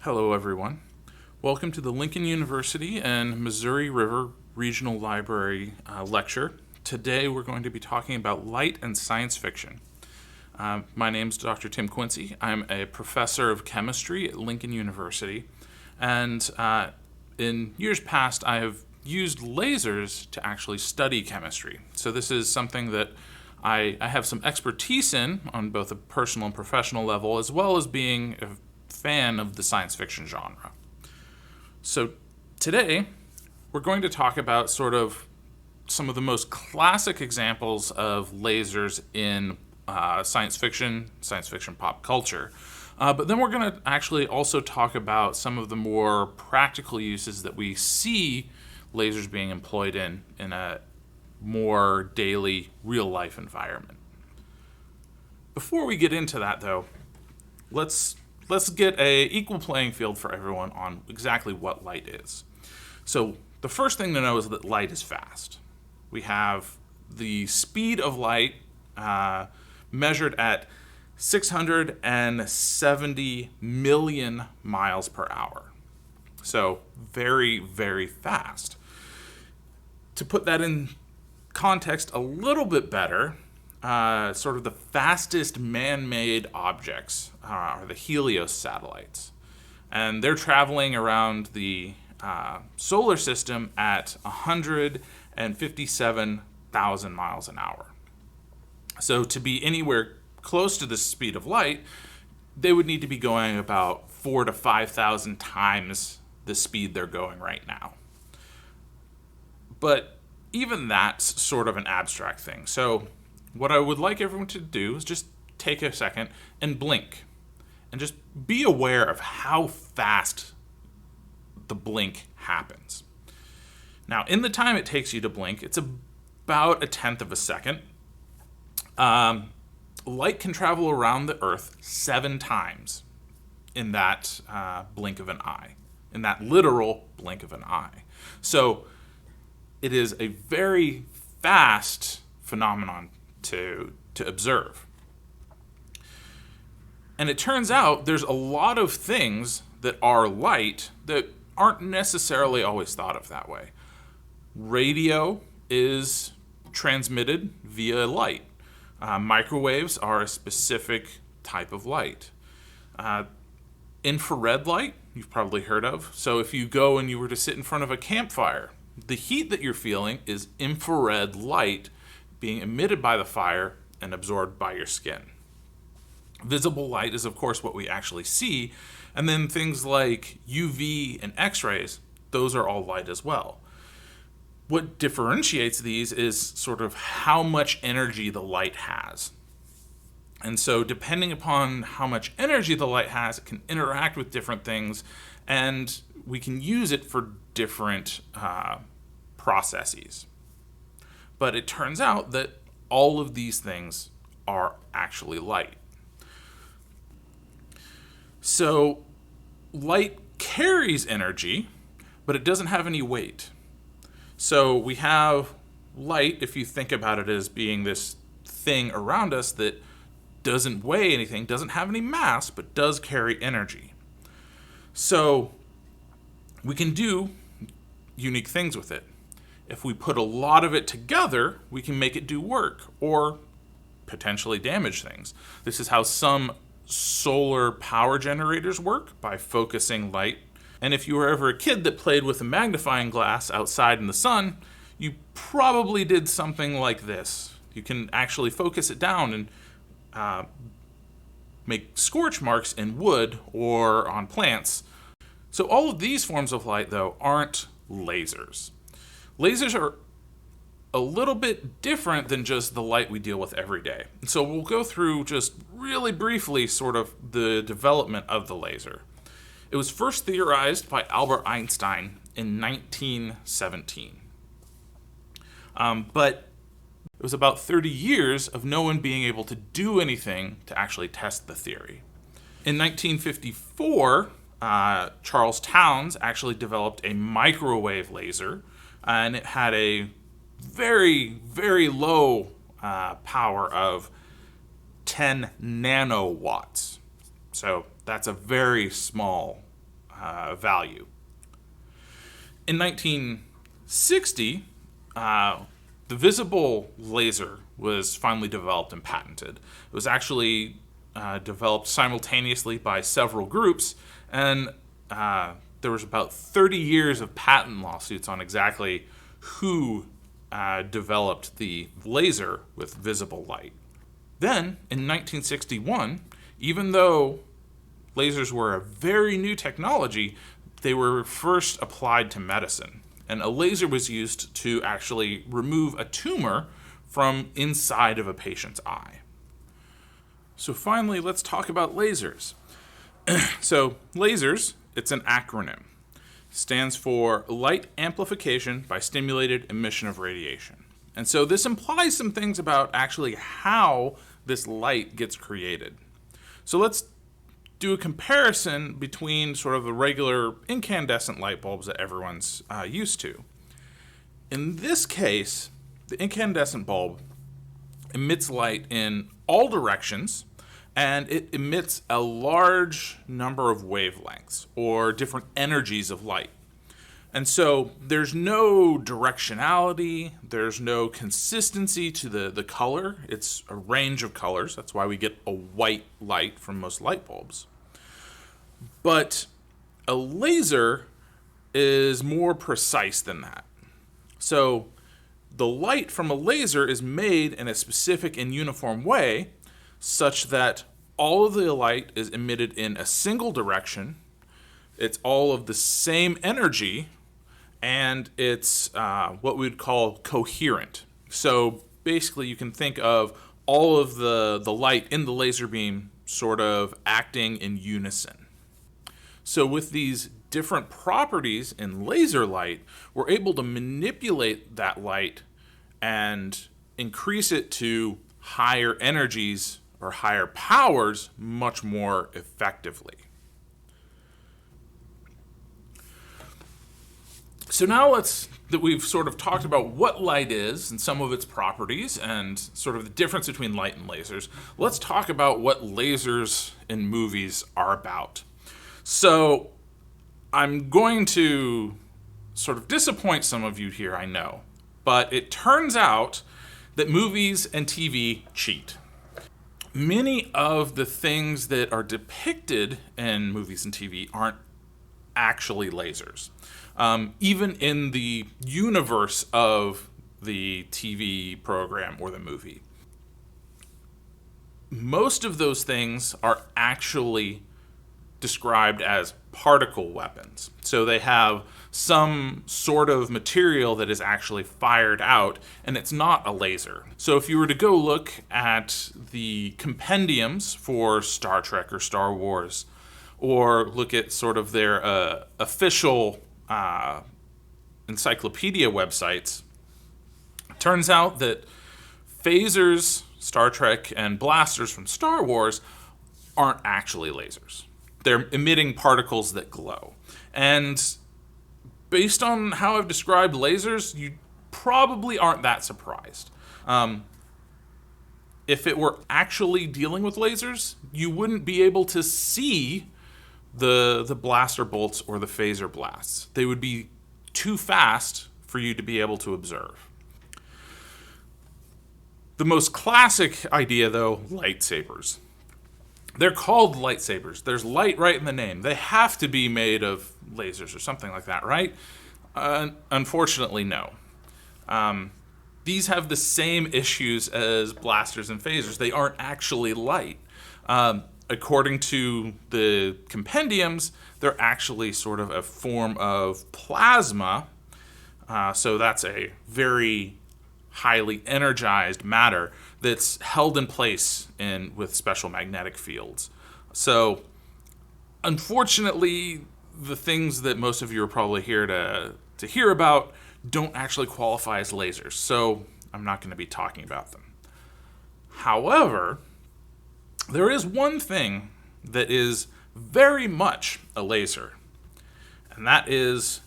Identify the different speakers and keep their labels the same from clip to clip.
Speaker 1: Hello, everyone. Welcome to the Lincoln University and Missouri River Regional Library lecture. Today we're going to be talking about light and science fiction. My name is Dr. Tim Quincy. I'm a professor of chemistry at Lincoln University, and in years past I have used lasers to actually study chemistry. So this is something that I have some expertise in on both a personal and professional level, as well as being a fan of the science fiction genre. So today we're going to talk about sort of some of the most classic examples of lasers in science fiction pop culture. But then we're going to actually also talk about some of the more practical uses that we see lasers being employed in a more daily, real-life environment. Before we get into that, though, let's get a equal playing field for everyone on exactly what light is. So the first thing to know is that light is fast. We have the speed of light measured at 670 million miles per hour. So very, very fast. To put that in context a little bit better, sort of the fastest man-made objects are the Helios satellites. And they're traveling around the solar system at 157,000 miles an hour. So to be anywhere close to the speed of light, they would need to be going about 4,000 to 5,000 times the speed they're going right now. But even that's sort of an abstract thing. So what I would like everyone to do is just take a second and blink. And just be aware of how fast the blink happens. Now, in the time it takes you to blink, it's about 1/10 of a second. Light can travel around the Earth 7 times in that blink of an eye, in that literal blink of an eye. So it is a very fast phenomenon to observe. And it turns out there's a lot of things that are light that aren't necessarily always thought of that way. Radio is transmitted via light. Microwaves are a specific type of light. Infrared light, you've probably heard of. So if you go and you were to sit in front of a campfire, the heat that you're feeling is infrared light being emitted by the fire and absorbed by your skin. Visible light is, of course, what we actually see, and then things like UV and X-rays, those are all light as well. What differentiates these is sort of how much energy the light has. And so depending upon how much energy the light has, it can interact with different things, and we can use it for different processes. But it turns out that all of these things are actually light. So light carries energy, but it doesn't have any weight. So we have light, if you think about it as being this thing around us that doesn't weigh anything, doesn't have any mass, but does carry energy. So we can do unique things with it. If we put a lot of it together, we can make it do work or potentially damage things. This is how some solar power generators work, by focusing light. And if you were ever a kid that played with a magnifying glass outside in the sun, you probably did something like this. You can actually focus it down and make scorch marks in wood or on plants. So all of these forms of light, though, aren't lasers. Lasers are a little bit different than just the light we deal with every day. And so we'll go through just really briefly sort of the development of the laser. It was first theorized by Albert Einstein in 1917. But it was about 30 years of no one being able to do anything to actually test the theory. In 1954, Charles Towns actually developed a microwave laser, and it had a very, very low power of 10 nanowatts. So that's a very small value. In 1960, the visible laser was finally developed and patented. It was actually developed simultaneously by several groups, and there was about 30 years of patent lawsuits on exactly who developed the laser with visible light. Then, in 1961, even though lasers were a very new technology, they were first applied to medicine. And a laser was used to actually remove a tumor from inside of a patient's eye. So finally, let's talk about lasers. So lasers, it's an acronym. It stands for Light Amplification by Stimulated Emission of Radiation. And so this implies some things about actually how this light gets created. So let's do a comparison between sort of the regular incandescent light bulbs that everyone's used to. In this case, the incandescent bulb emits light in all directions, and it emits a large number of wavelengths, or different energies of light. And so there's no directionality, there's no consistency to the color. It's a range of colors. That's why we get a white light from most light bulbs. But a laser is more precise than that. So the light from a laser is made in a specific and uniform way such that all of the light is emitted in a single direction. It's all of the same energy, and it's what we would call coherent. So basically you can think of all of the light in the laser beam sort of acting in unison. So with these different properties in laser light, we're able to manipulate that light and increase it to higher energies or higher powers much more effectively. So now that we've sort of talked about what light is and some of its properties and sort of the difference between light and lasers, let's talk about what lasers in movies are about. So I'm going to sort of disappoint some of you here, I know, but it turns out that movies and TV cheat. Many of the things that are depicted in movies and TV aren't actually lasers. Even in the universe of the TV program or the movie. Most of those things are actually described as particle weapons. So they have some sort of material that is actually fired out, and it's not a laser. So if you were to go look at the compendiums for Star Trek or Star Wars, or look at sort of their official encyclopedia websites, it turns out that phasers, Star Trek, and blasters from Star Wars aren't actually lasers. They're emitting particles that glow. And based on how I've described lasers, you probably aren't that surprised. If it were actually dealing with lasers, you wouldn't be able to see the blaster bolts or the phaser blasts. They would be too fast for you to be able to observe. The most classic idea, though, lightsabers. They're called lightsabers. There's light right in the name. They have to be made of lasers or something like that, right? Unfortunately, no. These have the same issues as blasters and phasers. They aren't actually light. According to the compendiums, they're actually sort of a form of plasma. So that's a very highly energized matter that's held in place with special magnetic fields. So unfortunately, the things that most of you are probably here to hear about don't actually qualify as lasers. So I'm not going to be talking about them. However, there is one thing that is very much a laser, and that is,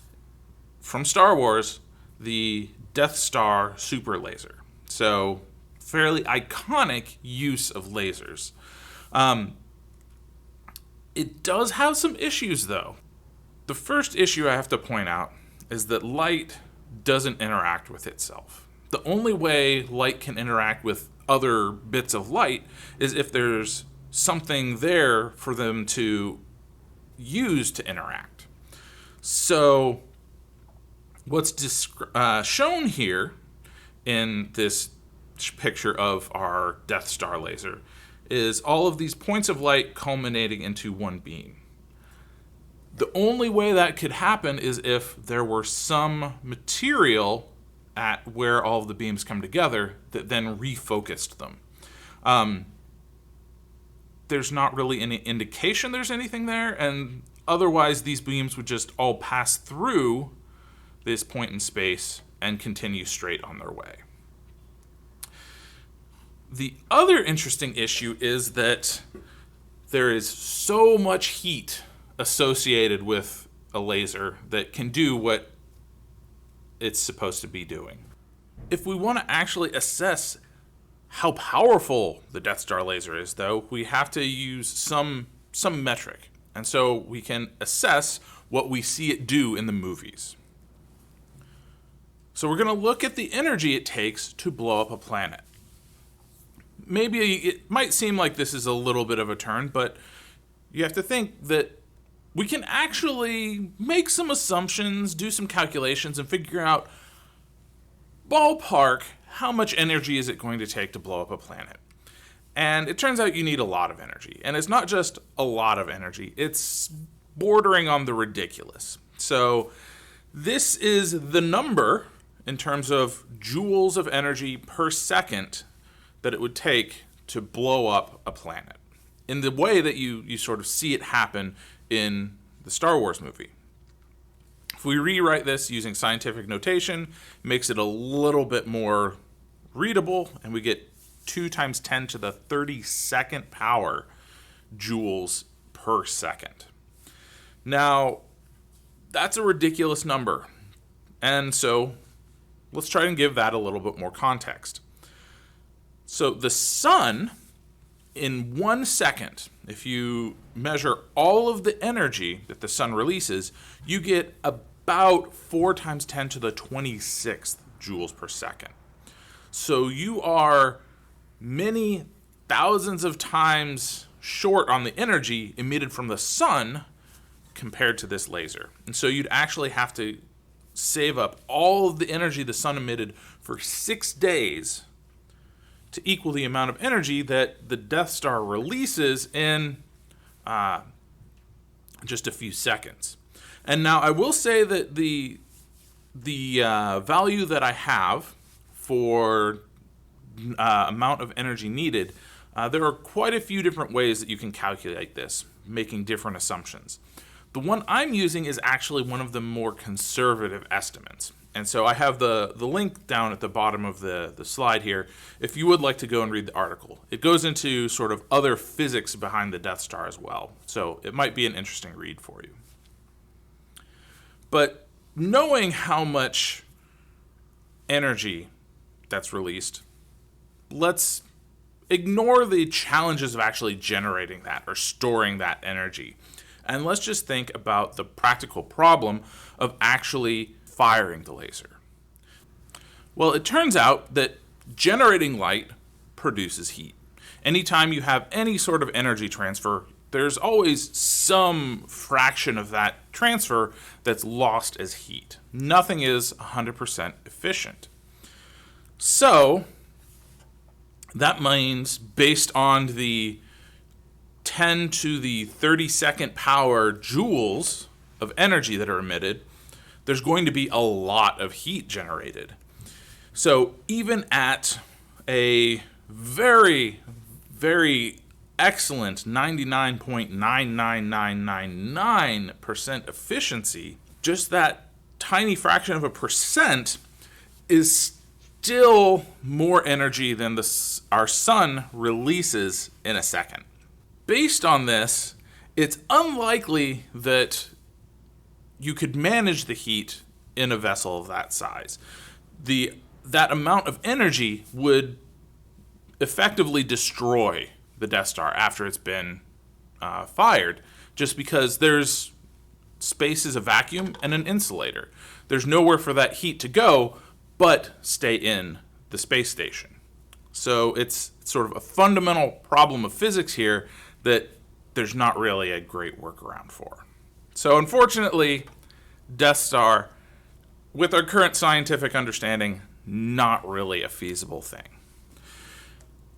Speaker 1: from Star Wars, the Death Star super laser. So, fairly iconic use of lasers. It does have some issues, though. The first issue I have to point out is that light doesn't interact with itself. The only way light can interact with other bits of light is if there's something there for them to use to interact. So what's shown here in this picture of our Death Star laser is all of these points of light culminating into one beam. The only way that could happen is if there were some material at where all of the beams come together that then refocused them. There's not really any indication there's anything there, and otherwise these beams would just all pass through this point in space and continue straight on their way. The other interesting issue is that there is so much heat associated with a laser that can do what it's supposed to be doing. If we want to actually assess how powerful the Death Star laser is, though, we have to use some metric. And so we can assess what we see it do in the movies. So we're going to look at the energy it takes to blow up a planet. Maybe it might seem like this is a little bit of a turn, but you have to think that we can actually make some assumptions, do some calculations, and figure out ballpark how much energy is it going to take to blow up a planet. And it turns out you need a lot of energy. And it's not just a lot of energy, it's bordering on the ridiculous. So this is the number in terms of joules of energy per second that it would take to blow up a planet in the way that you sort of see it happen in the Star Wars movie. If we rewrite this using scientific notation, it makes it a little bit more readable, and we get 2 times 10 to the 32nd power joules per second. Now, that's a ridiculous number, and so let's try and give that a little bit more context. So the sun, in 1 second, if you measure all of the energy that the sun releases, you get about 4 times 10 to the 26th joules per second. So you are many thousands of times short on the energy emitted from the sun compared to this laser. And so you'd actually have to save up all of the energy the sun emitted for 6 days to equal the amount of energy that the Death Star releases in just a few seconds. And now I will say that the value that I have for amount of energy needed, there are quite a few different ways that you can calculate this, making different assumptions. The one I'm using is actually one of the more conservative estimates. And so I have the link down at the bottom of the slide here if you would like to go and read the article. It goes into sort of other physics behind the Death Star as well. So it might be an interesting read for you. But knowing how much energy that's released, let's ignore the challenges of actually generating that or storing that energy. And let's just think about the practical problem of actually firing the laser. Well, it turns out that generating light produces heat. Anytime you have any sort of energy transfer, there's always some fraction of that transfer that's lost as heat. Nothing is 100% efficient. So that means based on the 10 to the 32nd power joules of energy that are emitted, there's going to be a lot of heat generated. So even at a very, very excellent 99.99999% efficiency, just that tiny fraction of a percent is still more energy than our sun releases in a second. Based on this, it's unlikely that you could manage the heat in a vessel of that size. That amount of energy would effectively destroy the Death Star after it's been fired, just because there's space is a vacuum and an insulator. There's nowhere for that heat to go but stay in the space station. So it's sort of a fundamental problem of physics here that there's not really a great workaround for. So unfortunately, Death Star, with our current scientific understanding, not really a feasible thing.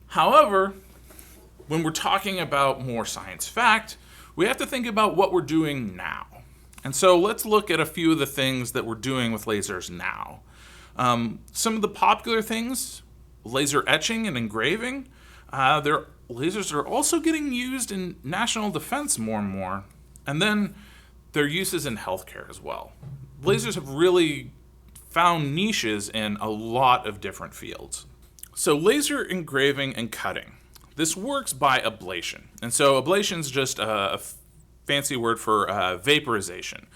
Speaker 1: However, when we're talking about more science fact, we have to think about what we're doing now. And so let's look at a few of the things that we're doing with lasers now. Some of the popular things, laser etching and engraving, lasers are also getting used in national defense more and more. And then their uses in healthcare as well. Lasers have really found niches in a lot of different fields. So laser engraving and cutting. This works by ablation. And so ablation is just a fancy word for vaporization.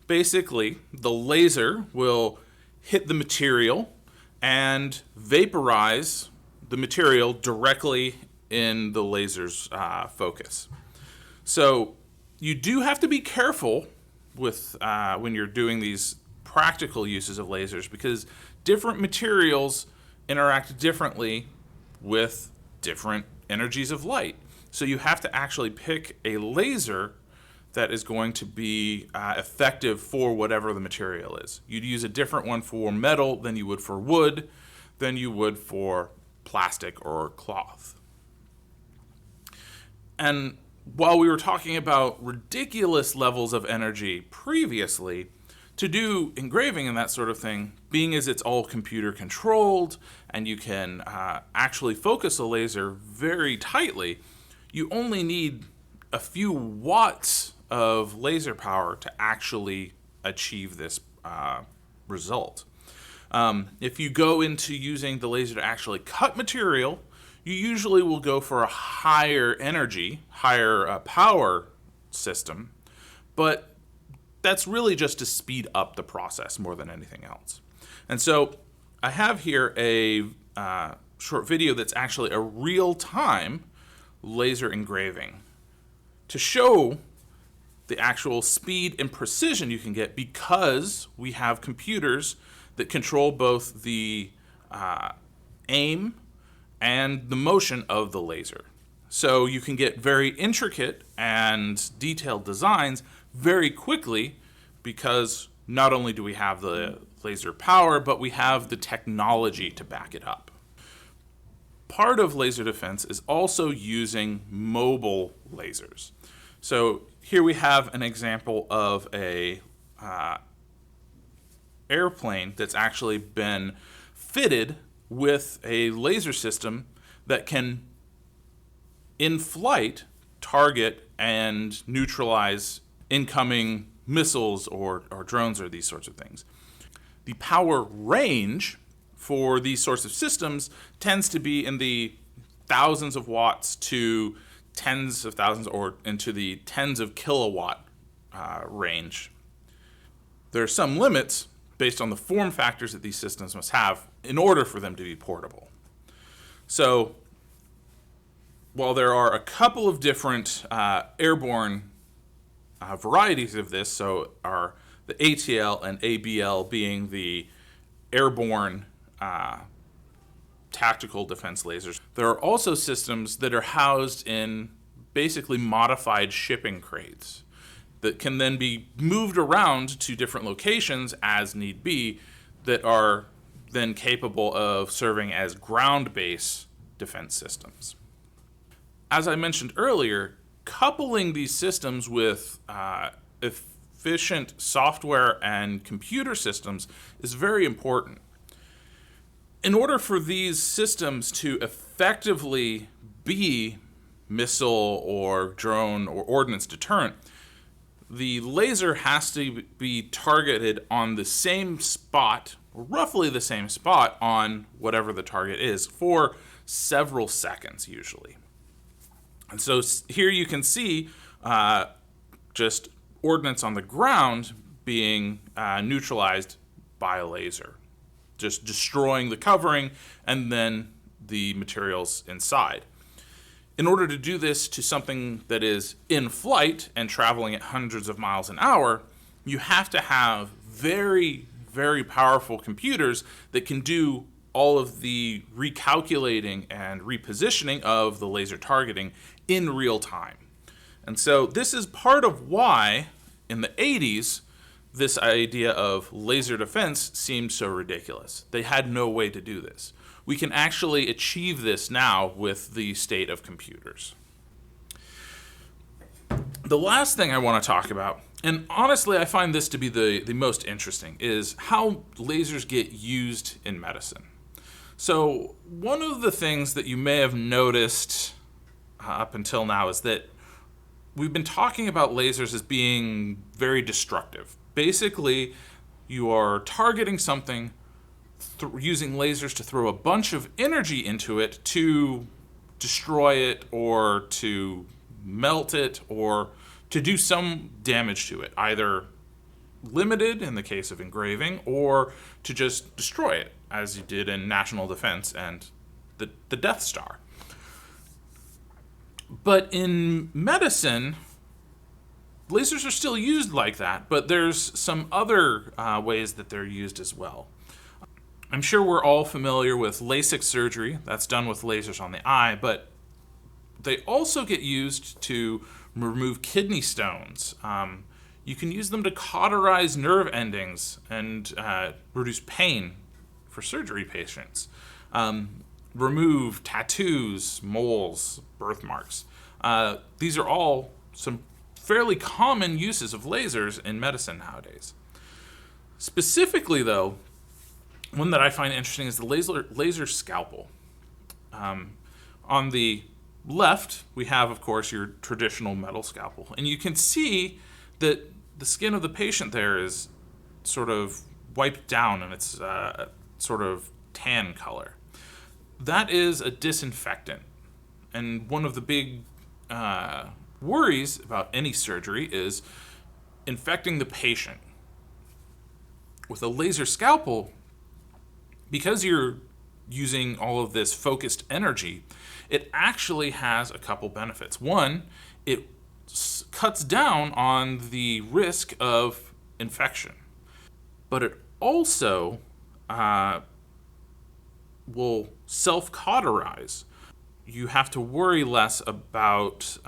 Speaker 1: Basically, the laser will hit the material and vaporize the material directly in the laser's focus. So you do have to be careful with when you're doing these practical uses of lasers, because different materials interact differently with different energies of light. So you have to actually pick a laser that is going to be effective for whatever the material is. You'd use a different one for metal than you would for wood, than you would for plastic or cloth. And while we were talking about ridiculous levels of energy previously, to do engraving and that sort of thing, being as it's all computer controlled and you can actually focus a laser very tightly, you only need a few watts of laser power to actually achieve this result. If you go into using the laser to actually cut material, you usually will go for a higher energy, higher power system, but that's really just to speed up the process more than anything else. And so I have here a short video that's actually a real-time laser engraving to show the actual speed and precision you can get, because we have computers that control both the aim and the motion of the laser. So you can get very intricate and detailed designs very quickly, because not only do we have the laser power, but we have the technology to back it up. Part of laser defense is also using mobile lasers. So here we have an example of a airplane that's actually been fitted with a laser system that can, in flight, target and neutralize incoming missiles or drones or these sorts of things. The power range for these sorts of systems tends to be in the thousands of watts to tens of thousands or into the tens of kilowatt range. There are some limits based on the form factors that these systems must have in order for them to be portable. So while there are a couple of different airborne varieties of this, so are the ATL and ABL being the airborne tactical defense lasers, there are also systems that are housed in basically modified shipping crates that can then be moved around to different locations as need be, that are then capable of serving as ground-based defense systems. As I mentioned earlier, coupling these systems with efficient software and computer systems is very important. In order for these systems to effectively be missile or drone or ordnance deterrent, the laser has to be targeted on the same spot, or roughly the same spot on whatever the target is, for several seconds usually. And so here you can see just ordnance on the ground being neutralized by a laser, just destroying the covering and then the materials inside. In order to do this to something that is in flight and traveling at hundreds of miles an hour, you have to have very, very powerful computers that can do all of the recalculating and repositioning of the laser targeting in real time. And so this is part of why in the 80s this idea of laser defense seemed so ridiculous. They had no way to do this. We can actually achieve this now with the state of computers. The last thing I want to talk about, and honestly I find this to be the most interesting, is how lasers get used in medicine. So one of the things that you may have noticed up until now is that we've been talking about lasers as being very destructive. Basically, you are targeting something using lasers to throw a bunch of energy into it to destroy it or to melt it or to do some damage to it, either limited in the case of engraving or to just destroy it, as you did in national defense and the Death Star. But in medicine, lasers are still used like that, but there's some other ways that they're used as well. I'm sure we're all familiar with LASIK surgery. That's done with lasers on the eye, but they also get used to remove kidney stones. You can use them to cauterize nerve endings and reduce pain for surgery patients. Remove tattoos, moles, birthmarks. These are all some fairly common uses of lasers in medicine nowadays. Specifically, though, one that I find interesting is the laser scalpel. On the left, we have, of course, your traditional metal scalpel. And you can see that the skin of the patient there is sort of wiped down and it's sort of tan color. That is a disinfectant. And one of the big worries about any surgery is infecting the patient. With a laser scalpel, because you're using all of this focused energy, it actually has a couple benefits. One, it cuts down on the risk of infection, but it also will self-cauterize. You have to worry less about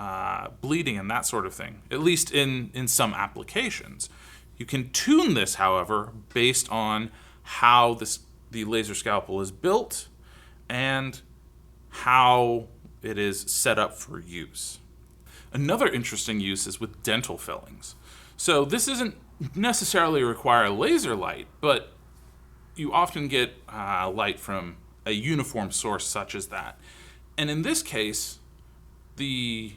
Speaker 1: bleeding and that sort of thing, at least in some applications. You can tune this, however, based on how the laser scalpel is built and how it is set up for use. Another interesting use is with dental fillings. So this doesn't necessarily require laser light, but you often get light from a uniform source such as that. And in this case, the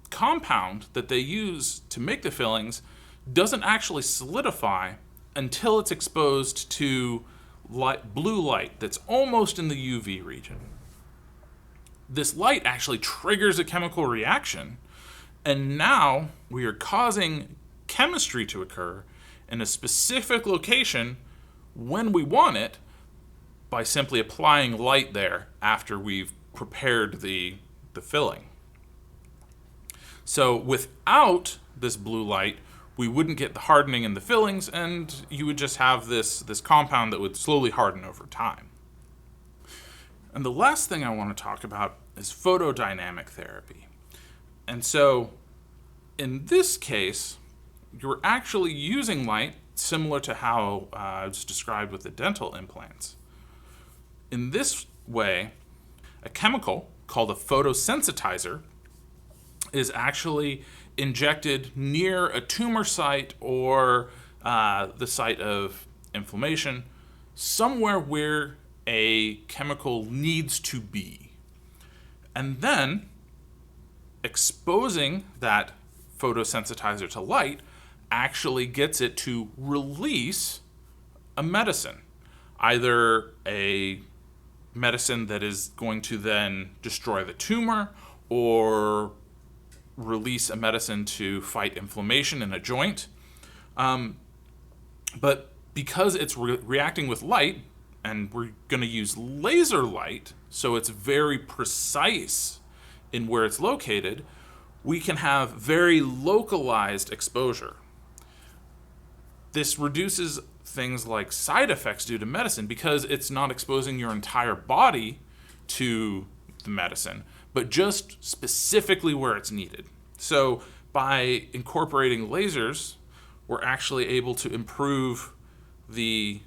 Speaker 1: compound that they use to make the fillings doesn't actually solidify until it's exposed to blue light that's almost in the UV region. This light actually triggers a chemical reaction, and now we are causing chemistry to occur in a specific location when we want it by simply applying light there after we've prepared the filling. So without this blue light, we wouldn't get the hardening in the fillings, and you would just have this compound that would slowly harden over time. And the last thing I want to talk about is photodynamic therapy. And so in this case, you're actually using light similar to how it's described with the dental implants. In this way, a chemical called a photosensitizer is actually injected near a tumor site or the site of inflammation, somewhere where a chemical needs to be. And then exposing that photosensitizer to light actually gets it to release a medicine, either a medicine that is going to then destroy the tumor or release a medicine to fight inflammation in a joint. But because it's reacting with light, and we're going to use laser light, so it's very precise in where it's located, we can have very localized exposure. This reduces things like side effects due to medicine because it's not exposing your entire body to the medicine, but just specifically where it's needed. So by incorporating lasers, we're actually able to improve the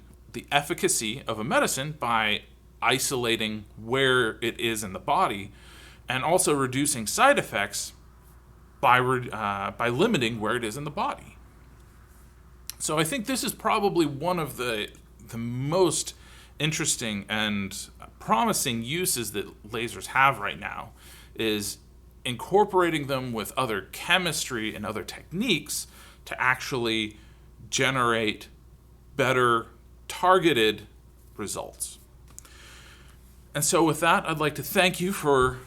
Speaker 1: efficacy of a medicine by isolating where it is in the body, and also reducing side effects by limiting where it is in the body. So I think this is probably one of the most interesting and promising uses that lasers have right now, is incorporating them with other chemistry and other techniques to actually generate better targeted results. And so with that, I'd like to thank you for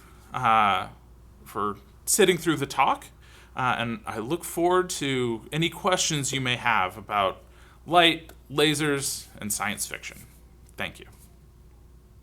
Speaker 1: sitting through the talk. And I look forward to any questions you may have about light, lasers, and science fiction. Thank you.